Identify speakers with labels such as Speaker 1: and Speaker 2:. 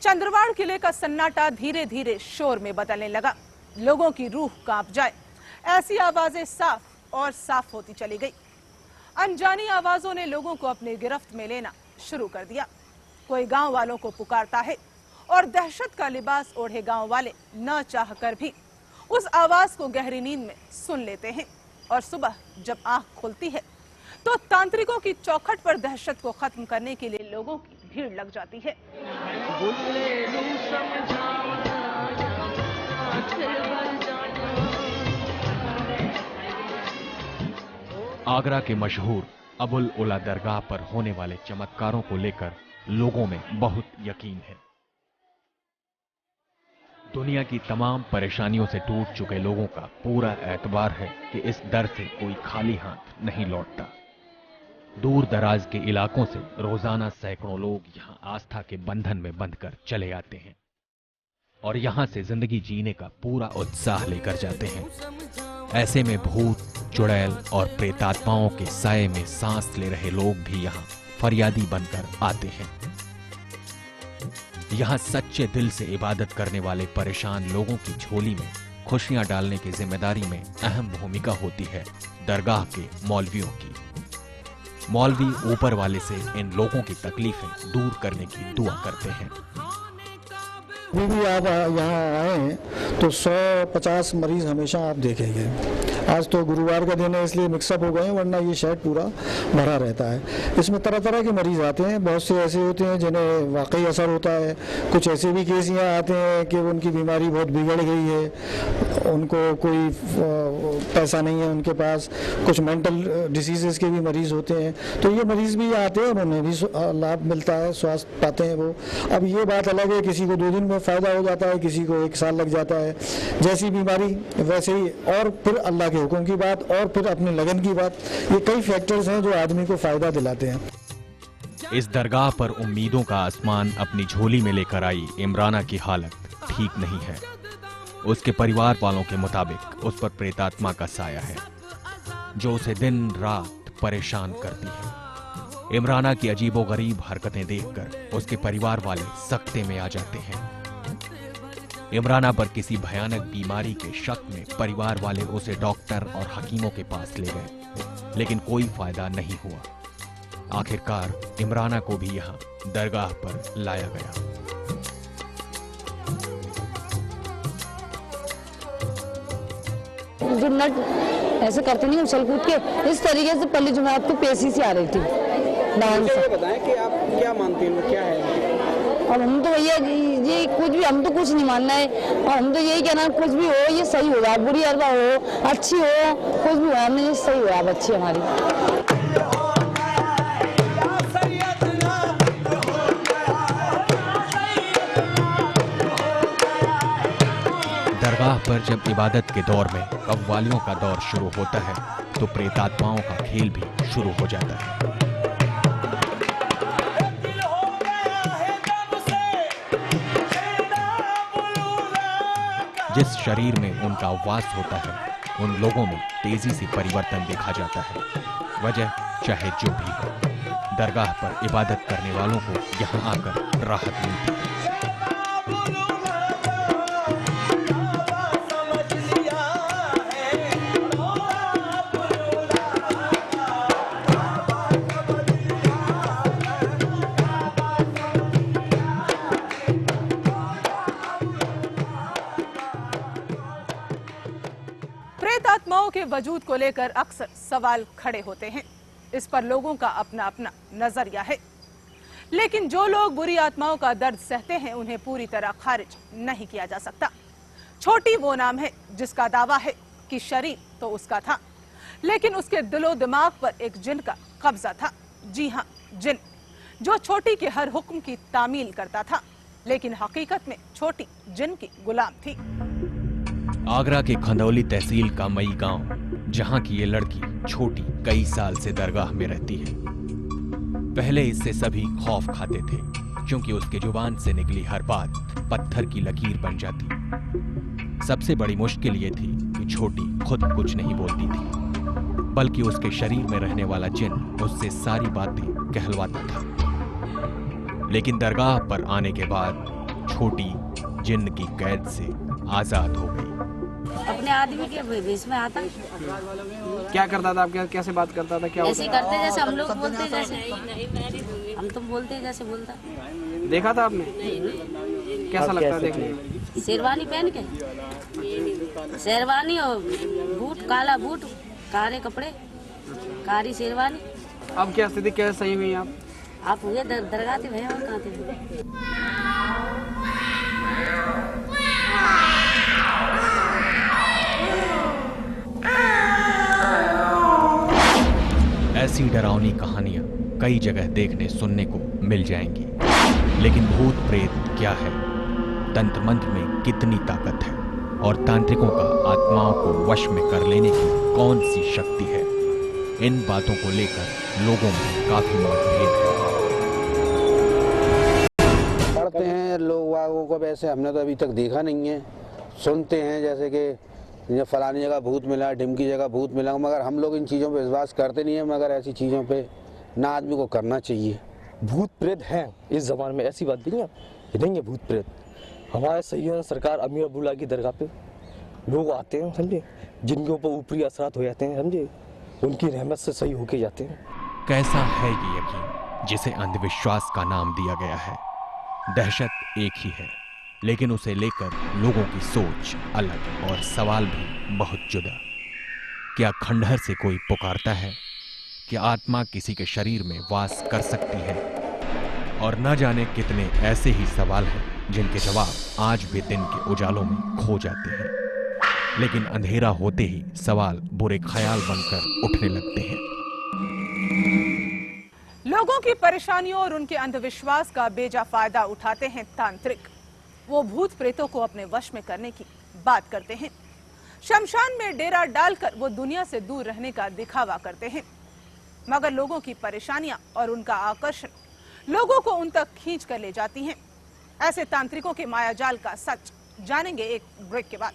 Speaker 1: चंद्रवाड़ किले का सन्नाटा धीरे धीरे शोर में बदलने लगा। लोगों की रूह कांप जाए ऐसी आवाजें साफ और साफ होती चली गई। अनजानी आवाजों ने लोगों को अपने गिरफ्त में लेना शुरू कर दिया। कोई गांव वालों को पुकारता है और दहशत का लिबास ओढ़े गांव वाले न चाहकर भी उस आवाज को गहरी नींद में सुन लेते हैं। और सुबह जब आंख खुलती है तो तांत्रिकों की चौखट पर दहशत को खत्म करने के लिए लोगों की भीड़ लग जाती है।
Speaker 2: आगरा के मशहूर अबुल उला दरगाह पर होने वाले चमत्कारों को लेकर लोगों में बहुत यकीन है। दुनिया की तमाम परेशानियों से टूट चुके लोगों का पूरा एतबार है कि इस दर से कोई खाली हाथ नहीं लौटता। दूर दराज के इलाकों से रोजाना सैकड़ों लोग यहां आस्था के बंधन में बंधकर चले आते हैं और यहां से जिंदगी जीने का पूरा उत्साह लेकर जाते हैं। ऐसे में भूत, चुड़ैल और प्रेतात्माओं के साए में सांस ले रहे लोग भी यहाँ फरियादी बनकर आते हैं। यहाँ सच्चे दिल से इबादत करने वाले परेशान लोगों की झोली में खुशियां डालने की जिम्मेदारी में अहम भूमिका होती है दरगाह के मौलवियों की। मौलवी ऊपर वाले से इन लोगों की तकलीफें दूर करने की दुआ करते हैं।
Speaker 3: अभी भी आप यहाँ आए तो 100-50 मरीज हमेशा आप देखेंगे। आज तो गुरुवार का दिन है इसलिए मिक्सअप हो गए हैं, वरना ये शेड पूरा भरा रहता है। इसमें तरह तरह के मरीज आते हैं। बहुत से ऐसे होते हैं जिन्हें वाकई असर होता है। कुछ ऐसे भी केस यहाँ आते हैं कि उनकी बीमारी बहुत बिगड़ गई है, उनको कोई पैसा नहीं है उनके पास। कुछ मेंटल डिसीजेस के भी मरीज होते हैं, तो ये मरीज भी आते हैं और उन्हें भी लाभ मिलता है, स्वास्थ्य पाते हैं वो। अब ये बात अलग है, किसी को 2 दिन में फायदा हो जाता है, किसी को 1 साल लग जाता है। जैसी बीमारी वैसे ही, और फिर अल्लाह के हुक्म की बात और फिर अपने लगन की बात, ये कई फैक्टर्स हैं जो आदमी को फायदा दिलाते हैं।
Speaker 2: इस दरगाह पर उम्मीदों का आसमान अपनी झोली में लेकर आई इमराना की हालत ठीक नहीं है। उसके परिवार वालों के मुताबिक उस पर प्रेतात्मा का साया है जो उसे दिन रात परेशान करती है। इमराना की अजीबोगरीब हरकतें देखकर उसके परिवार वाले सख्ते में आ जाते हैं। इमराना पर किसी भयानक बीमारी के शक में परिवार वाले उसे डॉक्टर और हकीमों के पास ले गए, लेकिन कोई फायदा नहीं हुआ। आखिरकार इमराना को भी यहाँ दरगाह पर लाया गया।
Speaker 4: जो नट ऐसे करते नहीं उछल कूद के, इस तरीके से पहली जुमात को पेशी से आ रही थी।
Speaker 5: बताएं कि आप क्या मानते हैं, क्या है?
Speaker 4: और हम तो भैया ये कुछ भी, हम तो कुछ नहीं मानना है, और हम तो यही कहना है कुछ भी हो ये सही होगा, बुरी अरबा हो अच्छी हो, कुछ भी हो हमने सही हो अब अच्छी हमारी।
Speaker 2: दरगाह पर जब इबादत के दौर में कव्वालियों का दौर शुरू होता है तो प्रेतात्माओं का खेल भी शुरू हो जाता है। जिस शरीर में उनका वास होता है उन लोगों में तेजी से परिवर्तन देखा जाता है। वजह चाहे जो भी हो, दरगाह पर इबादत करने वालों को यहाँ आकर राहत मिलती है।
Speaker 1: आत्माओं के वजूद को लेकर अक्सर सवाल खड़े होते हैं। इस पर लोगों का अपना अपना नजरिया है, लेकिन जो लोग बुरी आत्माओं का दर्द सहते हैं उन्हें पूरी तरह खारिज नहीं किया जा सकता। छोटी वो नाम है जिसका दावा है कि शरीर तो उसका था, लेकिन उसके दिलो दिमाग पर एक जिन का कब्जा था। जी हाँ, जिन, जो छोटी के हर हुक्म की तामील करता था, लेकिन हकीकत में छोटी जिन की गुलाम थी।
Speaker 2: आगरा के खंदौली तहसील का मई गांव, जहां की ये लड़की छोटी कई साल से दरगाह में रहती है। पहले इससे सभी खौफ खाते थे क्योंकि उसके जुबान से निकली हर बात पत्थर की लकीर बन जाती। सबसे बड़ी मुश्किल ये थी कि छोटी खुद कुछ नहीं बोलती थी, बल्कि उसके शरीर में रहने वाला जिन उससे सारी बातें कहलवाता था। लेकिन दरगाह पर आने के बाद छोटी जिन्न की कैद से आजाद हो गई।
Speaker 6: अपने आदमी के भेष में आता,
Speaker 5: क्या करता था? आप कैसे बात करता था? क्या
Speaker 6: ऐसे ही
Speaker 5: होता
Speaker 6: करते जैसे हम लोग बोलते, जैसे हम तुम बोलते जैसे बोलता।
Speaker 5: था? देखा था आपने? कैसा लगता है देखने में?
Speaker 6: शेरवानी पहन के, शेरवानी और बूट, काला बूट, काले कपड़े, कारी शेरवानी।
Speaker 5: अब क्या स्थिति, क्या सही हुई
Speaker 6: आप हुए दरगाह थे भैया, कहाँ थे?
Speaker 2: ऐसी डरावनी कहानियां कई जगह देखने सुनने को मिल जाएंगी, लेकिन भूत प्रेत क्या है, तंत्र मंत्र में कितनी ताकत है और तांत्रिकों का आत्माओं को वश में कर लेने की कौन सी शक्ति है, इन बातों को लेकर लोगों में काफी मतभेद है।
Speaker 7: पढ़ते हैं लोग वागों को, वैसे हमने तो अभी तक देखा नहीं है। सुनते हैं जैसे कि फलानी जगह भूत मिला, ढिमकी जगह भूत मिला, मगर हम लोग इन चीज़ों पे विश्वास करते नहीं है। मगर ऐसी चीज़ों पे ना आदमी को करना चाहिए।
Speaker 8: भूत प्रेत हैं इस ज़माने में, ऐसी बात नहीं है, ये नहीं है भूत प्रेत। हमारे सही है सरकार अमीर अब्दुल्ला की दरगाह पे लोग आते हैं, समझे, जिनके ऊपर ऊपरी असरात हो जाते हैं, समझे, उनकी रहमत से सही होके जाते हैं।
Speaker 2: कैसा है ये यकीन जिसे अंधविश्वास का नाम दिया गया है। दहशत एक ही है, लेकिन उसे लेकर लोगों की सोच अलग और सवाल भी बहुत जुदा। क्या खंडहर से कोई पुकारता है? क्या आत्मा किसी के शरीर में वास कर सकती है? और न जाने कितने ऐसे ही सवाल हैं जिनके जवाब आज भी दिन के उजालों में खो जाते हैं, लेकिन अंधेरा होते ही सवाल बुरे ख्याल बनकर उठने लगते हैं।
Speaker 1: लोगों की परेशानियों और उनके अंधविश्वास का बेजा फायदा उठाते हैं तांत्रिक। वो भूत प्रेतों को अपने वश में करने की बात करते हैं। शमशान में डेरा डालकर वो दुनिया से दूर रहने का दिखावा करते हैं, मगर लोगों की परेशानियां और उनका आकर्षण लोगों को उन तक खींच कर ले जाती हैं। ऐसे तांत्रिकों के मायाजाल का सच जानेंगे एक ब्रेक के बाद।